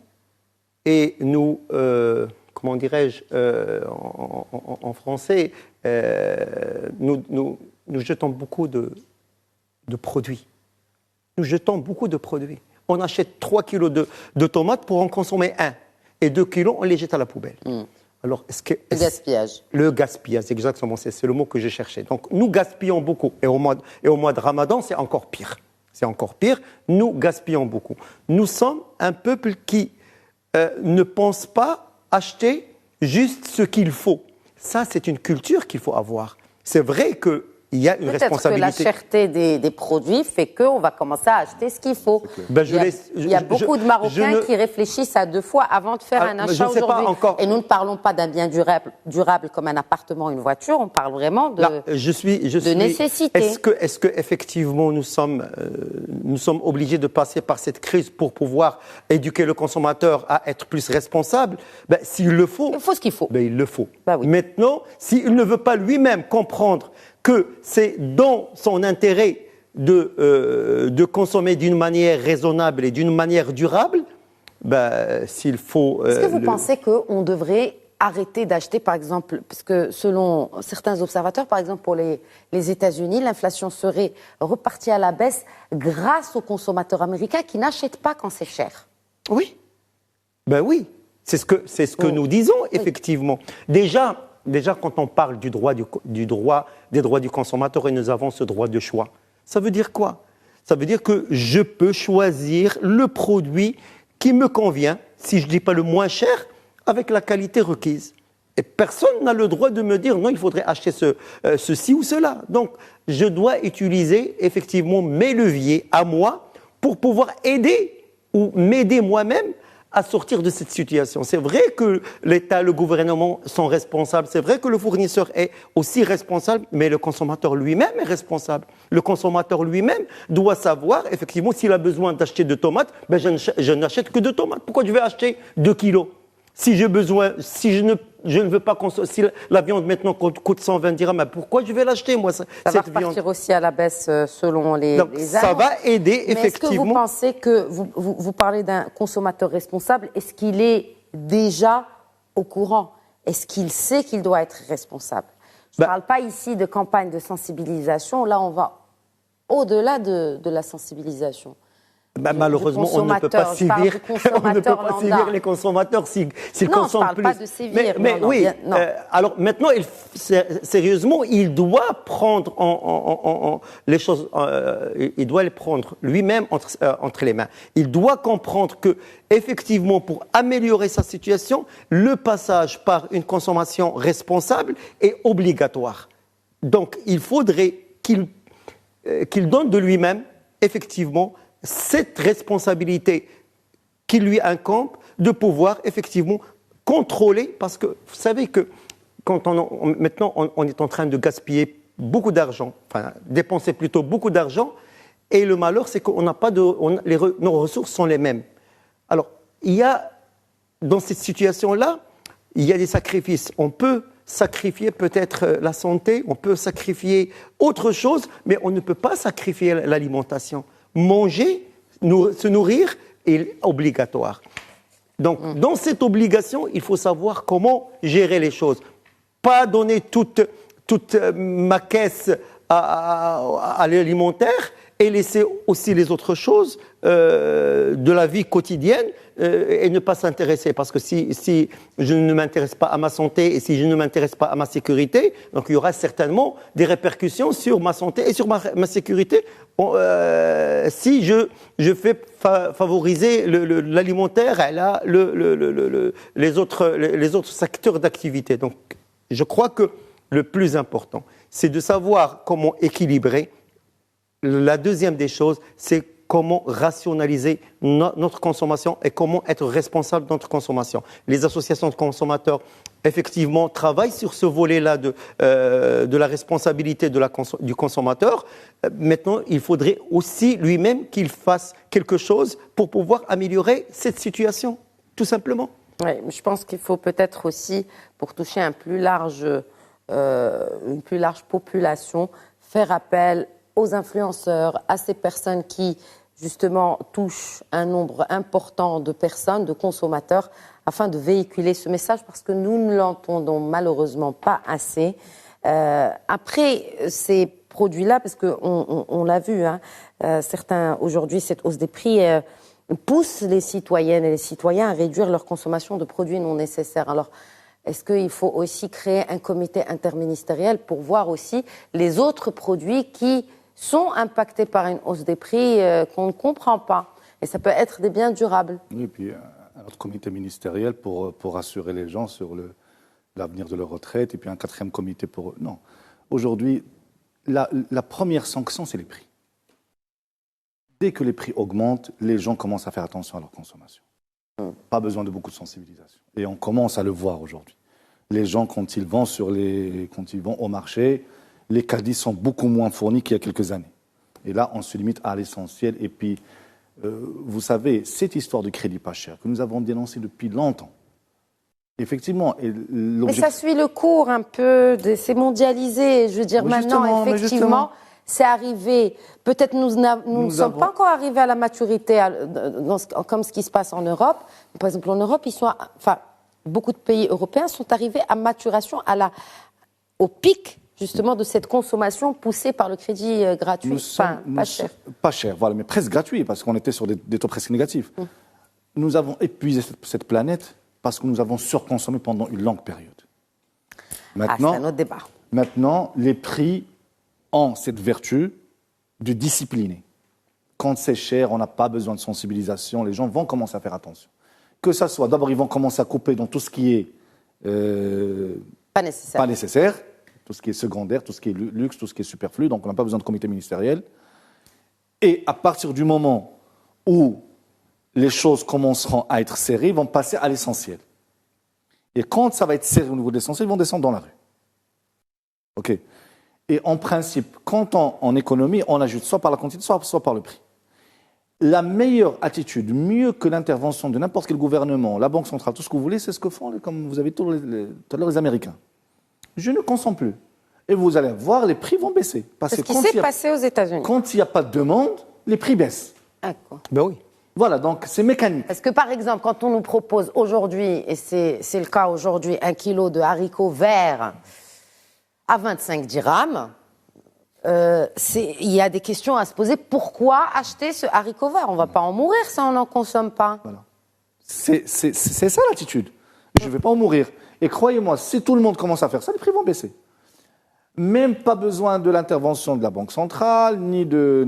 et nous, comment dirais-je, en français, nous jetons beaucoup de produits. Nous jetons beaucoup de produits. On achète 3 kilos de tomates pour en consommer 1. Et 2 kilos, on les jette à la poubelle. Alors, Le gaspillage. Le gaspillage, exactement, c'est le mot que j'ai cherché. Donc, nous gaspillons beaucoup. Et au mois de Ramadan, c'est encore pire. C'est encore pire. Nous gaspillons beaucoup. Nous sommes un peuple qui ne pense pas acheter juste ce qu'il faut. Ça, c'est une culture qu'il faut avoir. C'est vrai qu'il y a une responsabilité. Peut-être que la cherté des produits fait qu'on va commencer à acheter ce qu'il faut. Il y a beaucoup de Marocains qui réfléchissent à 2 fois avant de faire un achat aujourd'hui. Et nous ne parlons pas d'un bien durable comme un appartement, une voiture. On parle vraiment de nécessité. Est-ce que effectivement nous sommes obligés de passer par cette crise pour pouvoir éduquer le consommateur à être plus responsable? S'il le faut, il faut ce qu'il faut. Il le faut. Oui. Maintenant, s'il ne veut pas lui-même comprendre que c'est dans son intérêt de consommer d'une manière raisonnable et d'une manière durable, s'il faut... Est-ce que vous pensez qu'on devrait arrêter d'acheter, par exemple, parce que selon certains observateurs, par exemple pour les États-Unis, l'inflation serait repartie à la baisse grâce aux consommateurs américains qui n'achètent pas quand c'est cher? Oui. Oui. C'est ce que nous disons, effectivement. Déjà, quand on parle des droits du consommateur et nous avons ce droit de choix, ça veut dire quoi? Ça veut dire que je peux choisir le produit qui me convient, si je ne dis pas le moins cher, avec la qualité requise. Et personne n'a le droit de me dire non, il faudrait acheter ceci ou cela. Donc, je dois utiliser effectivement mes leviers à moi pour pouvoir aider ou m'aider moi-même à sortir de cette situation. C'est vrai que l'État, le gouvernement sont responsables, c'est vrai que le fournisseur est aussi responsable, mais le consommateur lui-même est responsable. Le consommateur lui-même doit savoir, effectivement, s'il a besoin d'acheter de tomates, je n'achète que de tomates. Pourquoi je vais acheter 2 kilos? Si je ne veux pas consommer, si la viande maintenant coûte 120 dirhams, pourquoi je vais l'acheter, moi, cette viande? Ça va repartir aussi à la baisse selon les Donc, ça va aider, mais effectivement. est-ce que vous pensez que, vous parlez d'un consommateur responsable, est-ce qu'il est déjà au courant? Est-ce qu'il sait qu'il doit être responsable? Je ne parle pas ici de campagne de sensibilisation, là on va au-delà de la sensibilisation. Malheureusement, on ne peut pas sévir les consommateurs s'ils consomment plus. Non, je ne parle pas de sévir. Mais oui, alors maintenant, sérieusement, il doit prendre les choses, il doit les prendre lui-même entre les mains. Il doit comprendre que, effectivement, pour améliorer sa situation, le passage par une consommation responsable est obligatoire. Donc, il faudrait qu'il donne de lui-même, effectivement, cette responsabilité qui lui incombe de pouvoir effectivement contrôler, parce que vous savez que maintenant on est en train de gaspiller beaucoup d'argent, enfin dépenser plutôt beaucoup d'argent, et le malheur c'est qu'on n'a pas nos ressources sont les mêmes. Alors il y a dans cette situation-là, il y a des sacrifices. On peut sacrifier peut-être la santé, on peut sacrifier autre chose, mais on ne peut pas sacrifier l'alimentation. Manger, se nourrir est obligatoire. Donc, dans cette obligation, il faut savoir comment gérer les choses. Pas donner toute ma caisse à l'alimentaire et laisser aussi les autres choses de la vie quotidienne et ne pas s'intéresser. Parce que si je ne m'intéresse pas à ma santé et si je ne m'intéresse pas à ma sécurité, donc il y aura certainement des répercussions sur ma santé et sur ma sécurité si je fais favoriser l'alimentaire et les autres secteurs d'activité. Donc je crois que le plus important, c'est de savoir comment équilibrer. La deuxième des choses, c'est comment rationaliser notre consommation et comment être responsable de notre consommation. Les associations de consommateurs, effectivement, travaillent sur ce volet-là de la responsabilité du consommateur. Maintenant, il faudrait aussi lui-même qu'il fasse quelque chose pour pouvoir améliorer cette situation, tout simplement. Oui, je pense qu'il faut peut-être aussi, pour toucher une plus large population, faire appel aux influenceurs, à ces personnes qui, justement, touchent un nombre important de personnes, de consommateurs, afin de véhiculer ce message, parce que nous ne l'entendons malheureusement pas assez. Après, ces produits-là, parce qu'on l'a vu, certains, aujourd'hui, cette hausse des prix pousse les citoyennes et les citoyens à réduire leur consommation de produits non nécessaires. Alors, est-ce qu'il faut aussi créer un comité interministériel pour voir aussi les autres produits qui sont impactés par une hausse des prix qu'on ne comprend pas? Et ça peut être des biens durables. Oui, et puis un autre comité ministériel pour rassurer les gens sur l'avenir de leur retraite, et puis un 4e comité pour... Non. Aujourd'hui, la première sanction, c'est les prix. Dès que les prix augmentent, les gens commencent à faire attention à leur consommation. Pas besoin de beaucoup de sensibilisation. Et on commence à le voir aujourd'hui. Les gens, quand ils vont au marché, les caddies sont beaucoup moins fournis qu'il y a quelques années. Et là, on se limite à l'essentiel. Et puis, vous savez, cette histoire de crédit pas cher que nous avons dénoncée depuis longtemps, effectivement... Mais ça suit le cours un peu, c'est mondialisé. Je veux dire, oui, maintenant, effectivement... C'est arrivé, peut-être nous ne sommes pas encore arrivés à la maturité comme ce qui se passe en Europe. Par exemple, en Europe, beaucoup de pays européens sont arrivés à maturation, au pic justement de cette consommation poussée par le crédit gratuit, pas cher. Pas cher, voilà, mais presque gratuit, parce qu'on était sur des taux presque négatifs. Nous avons épuisé cette planète parce que nous avons surconsommé pendant une longue période. Maintenant, c'est un autre débat. Maintenant, les prix ont cette vertu de discipliner. Quand c'est cher, on n'a pas besoin de sensibilisation, les gens vont commencer à faire attention. Que ça soit, d'abord, ils vont commencer à couper dans tout ce qui est pas nécessaire, tout ce qui est secondaire, tout ce qui est luxe, tout ce qui est superflu, donc on n'a pas besoin de comité ministériel. Et à partir du moment où les choses commenceront à être serrées, ils vont passer à l'essentiel. Et quand ça va être serré au niveau de l'essentiel, ils vont descendre dans la rue. OK. Et en principe, quand en économie, on ajoute soit par la quantité, soit par le prix. La meilleure attitude, mieux que l'intervention de n'importe quel gouvernement, la Banque centrale, tout ce que vous voulez, c'est ce que font, comme vous avez dit tout à l'heure, les Américains. Je ne consomme plus. Et vous allez voir, les prix vont baisser. C'est ce qui s'est passé aux États-Unis. Quand il n'y a pas de demande, les prix baissent. D'accord. Ben oui. Voilà, donc c'est mécanique. Parce que par exemple, quand on nous propose aujourd'hui, et c'est le cas aujourd'hui, 1 kilo de haricots verts à 25 dirhams, il y a des questions à se poser. Pourquoi acheter ce haricot vert? On ne va pas en mourir si on n'en consomme pas. Voilà. C'est ça l'attitude. Je ne vais pas en mourir. Et croyez-moi, si tout le monde commence à faire ça, les prix vont baisser. Même pas besoin de l'intervention de la Banque centrale, ni du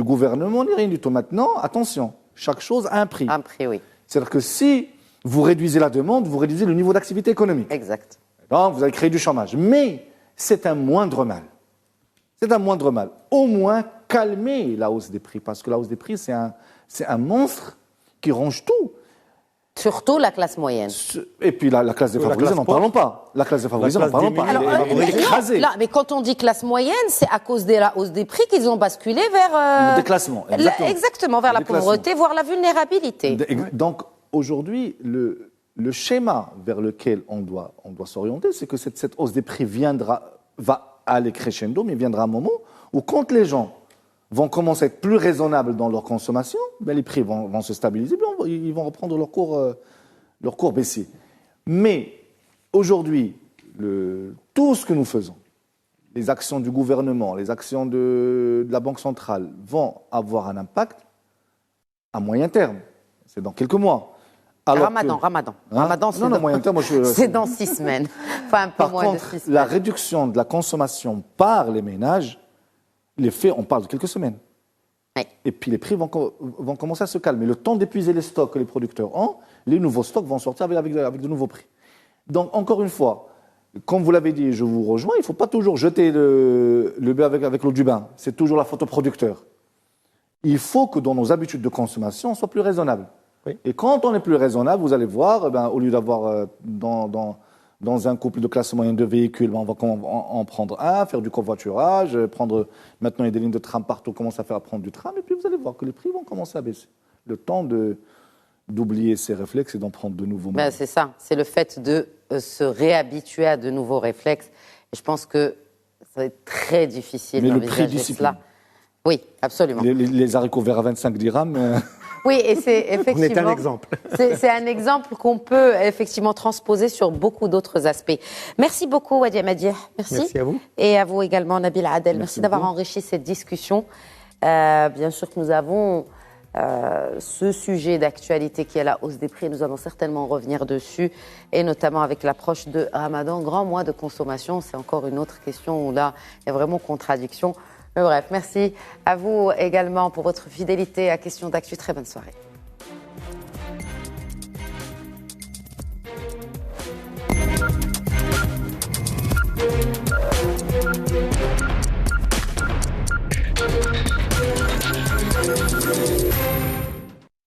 gouvernement, ni rien du tout. Maintenant, attention, chaque chose a un prix. Un prix, oui. C'est-à-dire que si vous réduisez la demande, vous réduisez le niveau d'activité économique. Exact. Donc, vous allez créer du chômage. Mais c'est un moindre mal. C'est un moindre mal. Au moins, calmer la hausse des prix. Parce que la hausse des prix, c'est un monstre qui ronge tout. Surtout la classe moyenne. Et puis la classe défavorisée, n'en parlons pas. La classe défavorisée, n'en parlons pas. Elle est écrasée. Mais quand on dit classe moyenne, c'est à cause de la hausse des prix qu'ils ont basculé vers... le déclassement. Exactement, vers la pauvreté, voire la vulnérabilité. Donc, aujourd'hui, le schéma vers lequel on doit s'orienter, c'est que cette hausse des prix va aller crescendo, mais viendra un moment où quand les gens vont commencer à être plus raisonnables dans leur consommation, ben les prix vont se stabiliser, ils vont reprendre leur cours baissier. Mais aujourd'hui, tout ce que nous faisons, les actions du gouvernement, les actions de la Banque centrale vont avoir un impact à moyen terme. C'est dans quelques mois. Ramadan. Ramadan, c'est dans 6 semaines. Enfin, un peu Par moins contre, de 6 semaines. la réduction de la consommation par les ménages, les faits, on parle de quelques semaines. Oui. Et puis les prix vont commencer à se calmer. Le temps d'épuiser les stocks que les producteurs ont, les nouveaux stocks vont sortir avec de nouveaux prix. Donc, encore une fois, comme vous l'avez dit, je vous rejoins, il ne faut pas toujours jeter le bœuf avec l'eau du bain. C'est toujours la faute au producteur. Il faut que dans nos habitudes de consommation, on soit plus raisonnable. Oui. Et quand on est plus raisonnable, vous allez voir, au lieu d'avoir dans un couple de classe moyenne de véhicules, on va en prendre un, faire du covoiturage, maintenant il y a des lignes de tram partout, commencer à prendre du tram, et puis vous allez voir que les prix vont commencer à baisser. Le temps d'oublier ces réflexes et d'en prendre de nouveaux. C'est ça, c'est le fait de se réhabituer à de nouveaux réflexes. Et je pense que ça va être très difficile d'envisager cela. Oui, absolument. Les haricots verts à 25 dirhams... Oui, et c'est effectivement... On est un exemple. C'est un exemple qu'on peut effectivement transposer sur beaucoup d'autres aspects. Merci beaucoup, Wadi Amadir. Merci à vous. Et à vous également, Nabil Adel. Merci d'avoir enrichi cette discussion. Bien sûr que nous avons ce sujet d'actualité qui est la hausse des prix. Nous allons certainement revenir dessus, et notamment avec l'approche de Ramadan, grand mois de consommation. C'est encore une autre question où là, il y a vraiment contradiction. Mais bref, merci à vous également pour votre fidélité à Question d'Actu. Très bonne soirée.